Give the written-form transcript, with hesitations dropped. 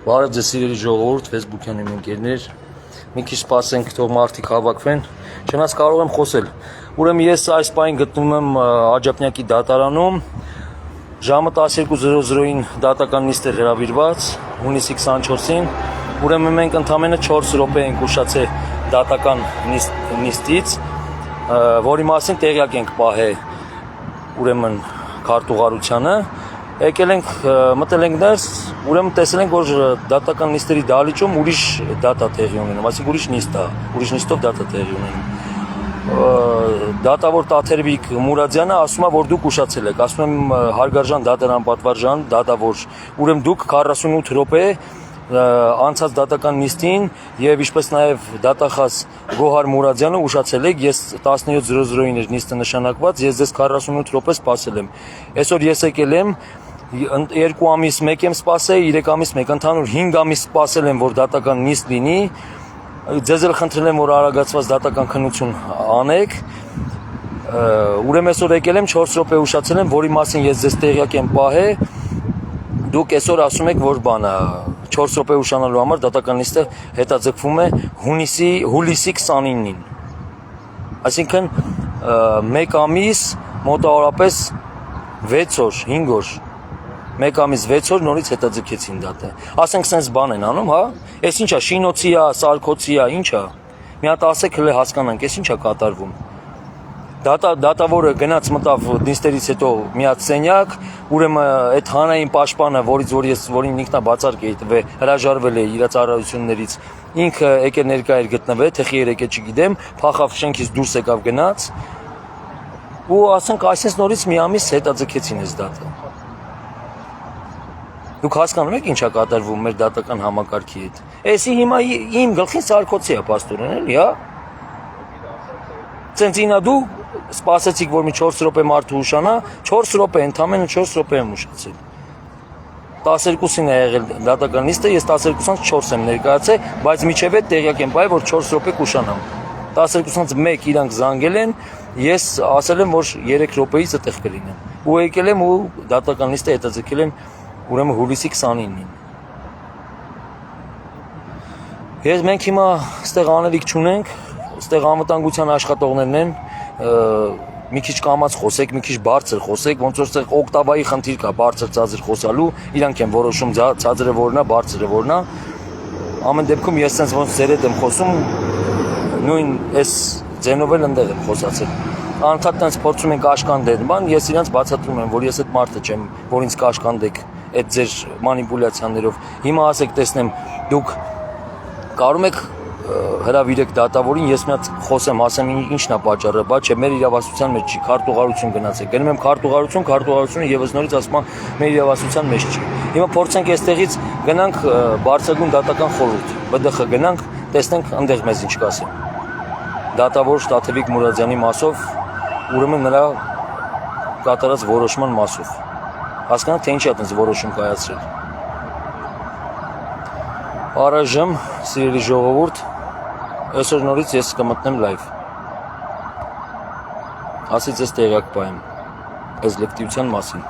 Բարև ձեզ սիրելի ժողովուրդ, Facebook-յան իմ ընկերներ, մի քիչ սպասենք, թող մարդիկ հավաքվեն, չնայած կարող եմ խոսել։ Ուրեմն ես այս պահին գտնվում եմ Աջափնյակի դատարանում, ժամը 12:00-ին դատական նիստ է հրավիրված, հունիսի 24-ին, ուրեմն մենք ընդամենը 4 րոպե ենք ուշացել դատական նիստից, որի մասին տեղյակ ենք պահել ուրեմն քարտուղարությանը, եկել ենք, մտել ենք ներս, ուրեմն տեսել ենք, որ դատական նիստերի դահլիճում ուրիշ դատա տեղի ունենում, այսինքն ուրիշ նիստ է, ուրիշ նիստով դատա տեղի ունենում։ Դատավոր Տաթերվիկ Մուրադյանը ասում է, որ դուք ուշացել եք, ասում եմ հարգարժան դատարան պատվարժան, դատավոր, ուրեմն դուք 48 րոպե անցած դատական նիստին եւ ինչպես նաեւ դատախազ Գոհար Մուրադյանը ուշացել եք, ես 17:00-ին էր նիստը նշանակված, ես ձեզ 48 րոպե սպասել եմ։ Այսօր ես եկել եմ 2 ամիս 1 եմ սպասել, 3 ամիս 1, ընդհանուր 5 ամիս սպասել եմ, որ դատական նիստ լինի։ Ձեզ էլ խնդրել եմ, որ արագացված դատական քննություն անեք։ Ուրեմն այսօր եկել եմ 4 րոպե ուշացել եմ, որի մասին ես ձեզ տեղյակ եմ պահել։ Դուք այսօր ասում եք, որ բանը 4 րոպե ուշանալու համար դատական նիստը հետաձգվում է հուլիսի 29-ին։ Այսինքն 1 ամիս մոտավորապես 6 օր, 5 օր, 1 ամիս 6 օր նորից հետաձգեցին դատը։ Ասենք սենց բան են անում, հա։ Էս ի՞նչ է, շինոցի է, սարքոցի է, ի՞նչ է։ Մի հատ ասեք հələ հասկանանք, էս ի՞նչ է կատարվում։ Դատավորը գնաց մտավ նիստերից հետո մի հատ սենյակ, ուրեմն այդ հանրային պաշտպանը, որին ինքնա բացարկ էի տվել, հրաժարվել է իր ծառայություններից, ինքը եկել ներկա էր գտնվել, թե խի եկել չգիտեմ, փախավ շենքից դուրս եկավ գնաց, ու ասենք այսպես նորից մի ամիս հետաձգեցին այս դատը։ Դուք հասկանում եք ինչ է կատարվում մեր դատական համակարգի հետ։ Էսի հիմա իմ գլխին սարքոցի է պաստորեն, էլի, հա։ Ցենցինա դու սպասեցիք, որ մի 4 րոպե մարդու ուշանա, 4 րոպե, ընդամենը 4 րոպե եմ ուշացել։ 12-ին է եղել դատական նիստը, ես 12-ից 4 եմ ներկայացել, բայց միջև այդ տեղյակ եմ պահել, որ 4 րոպե կուշանամ։ 12-ից 1 իրանք զանգել են, ես ասել եմ, որ 3 րոպեից այդտեղ կլինեմ։ Ու եկել եմ ու դատական նիստը հետաձգել եմ ուրեմն հուլիսի 29-ին։ Մենք հիմա այստեղ անելիք չունենք, այստեղ անվտանգության աշխատողներն են, մի քիչ կամած խոսեք, մի քիչ բարձր խոսեք, ոնց որ այստեղ օկտավայի խնդիր կա, բարձր ծածր խոսալու, իրանք են որոշում ծածրը որն է, բարձրը որն է։ Ամեն դեպքում ես sense ոնց ձեր հետ եմ խոսում, նույն այս ձենով էլ ընդեղ եմ խոսացել։ Անդադ տենց փորձում ենք աշկանդել, բան ես իրանց բացատրում եմ, որ ես այդ մարդը չեմ, որ ինձ կաշկանդեք այդ ձեր մանիպուլյացիաներով։ Հիմա ասեք, տեսնեմ, դուք կարում եք հրավիրեք դատավորին, ես մի հատ խոսեմ, ասեմ ինչն է պատճառը, բա չէ, մեր իրավասության մեջ չի, քարտուղարություն գնացեք։ Գնում եմ քարտուղարությունը եւս նորից ասում եմ մեր իրավասության մեջ չի։ Հիմա փորձենք այստեղից գնանք բարձրագույն դատական խորհուրդ, ԲԴԽ գնանք, տեսնենք այնտեղ մեզ ինչ կասեն։ Դատավոր Տաթևիկ Մուրադյանի մասով, ուրեմն նրա կատարած որոշման մասով։ Հասկանաք, թե ինչի է այդպես որոշում կայացրել։ Առայժմ, սիրելի ժողովուրդ, այսօր նորից ես կմտնեմ լայվ։ Ասից ես տեղյակ պահեմ այս լկտիության մասին։